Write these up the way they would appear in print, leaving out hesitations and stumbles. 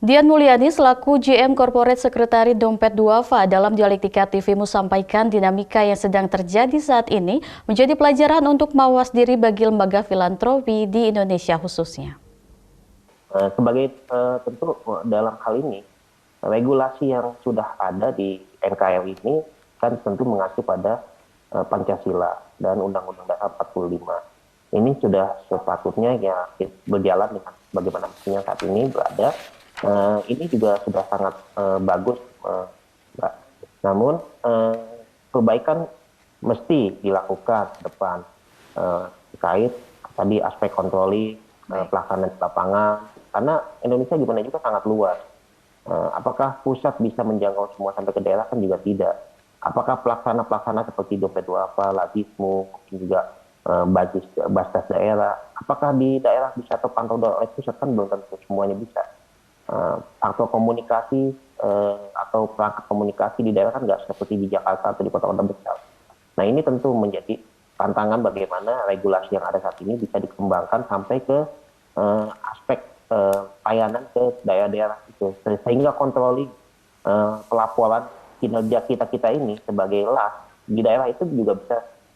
Dian Mulyani selaku GM Corporate Secretary Dompet Duafa dalam Dialektika TV sampaikan dinamika yang sedang terjadi saat ini menjadi pelajaran untuk mawas diri bagi lembaga filantropi di Indonesia khususnya. Tentu dalam hal ini regulasi yang sudah ada di NKRI ini kan tentu mengacu pada Pancasila dan Undang-Undang Dasar 45. Ini sudah sepatutnya ya berjalan dengan bagaimana mestinya saat ini berada. Ini juga sudah sangat bagus, Mbak. Namun perbaikan mesti dilakukan ke depan terkait tadi aspek kontroli pelaksanaan di lapangan, karena Indonesia gimana juga sangat luas. Apakah pusat bisa menjangkau semua sampai ke daerah kan juga tidak. Apakah pelaksana seperti Dompet Duafa, Labismu, mungkin juga Basdas daerah, apakah di daerah bisa terpantau oleh pusat kan belum tentu semuanya bisa. Faktor komunikasi atau perangkat komunikasi di daerah kan nggak seperti di Jakarta atau di kota-kota besar. Nah ini tentu menjadi tantangan bagaimana regulasi yang ada saat ini bisa dikembangkan sampai ke aspek pelayanan ke daerah-daerah itu, sehingga kontroli pelaporan kinerja kita ini sebagai las di daerah itu juga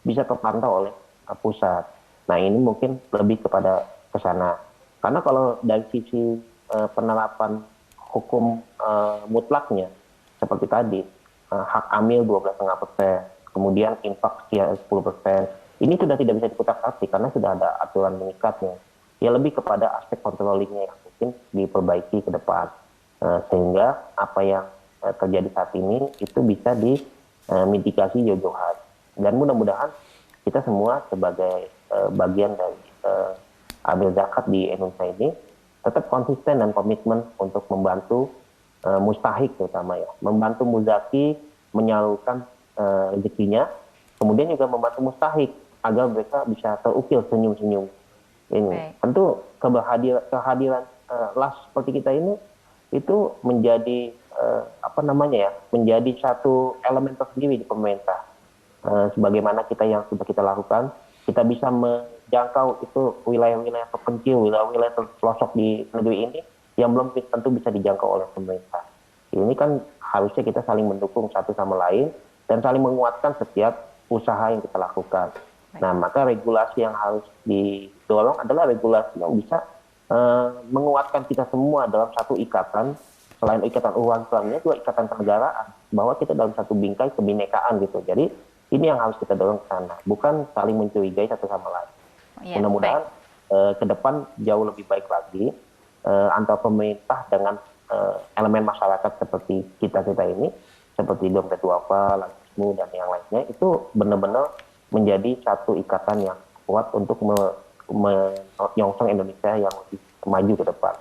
bisa terpantau oleh pusat. Nah ini mungkin lebih kepada ke sana, karena kalau dari sisi penerapan hukum mutlaknya seperti tadi hak amil 12,5%, kemudian infak sekian 10%, ini sudah tidak bisa dikutak-atik karena sudah ada aturan mengikatnya. Ya lebih kepada aspek controllingnya yang mungkin diperbaiki ke depan, sehingga apa yang terjadi saat ini itu bisa dimitigasi jauh-jauhan. Dan mudah-mudahan kita semua sebagai bagian dari amil zakat di Indonesia ini tetap konsisten dan komitmen untuk membantu mustahik terutama ya, membantu muzaki menyalurkan rezekinya, kemudian juga membantu mustahik agar mereka bisa terukir senyum-senyum. Ini tentu kehadiran las seperti kita ini itu menjadi menjadi satu elemen tersendiri di pemerintah. Sebagaimana yang sudah kita lakukan, kita bisa menjangkau itu wilayah-wilayah terpencil, wilayah-wilayah terpelosok di negeri ini yang belum tentu bisa dijangkau oleh pemerintah. Ini kan harusnya kita saling mendukung satu sama lain dan saling menguatkan setiap usaha yang kita lakukan. Nah, maka regulasi yang harus didorong adalah regulasi yang bisa menguatkan kita semua dalam satu ikatan, selain ikatan uang Islamnya juga ikatan kenegaraan, bahwa kita dalam satu bingkai kebinekaan gitu. Jadi ini yang harus kita dorong ke sana, bukan saling mencurigai satu sama lain. Mudah-mudahan ke depan jauh lebih baik lagi antara pemerintah dengan elemen masyarakat seperti kita ini, seperti Dompet Duafa, Labismu, dan yang lainnya, itu benar-benar menjadi satu ikatan yang kuat untuk menyongsong Indonesia yang lebih maju ke depan.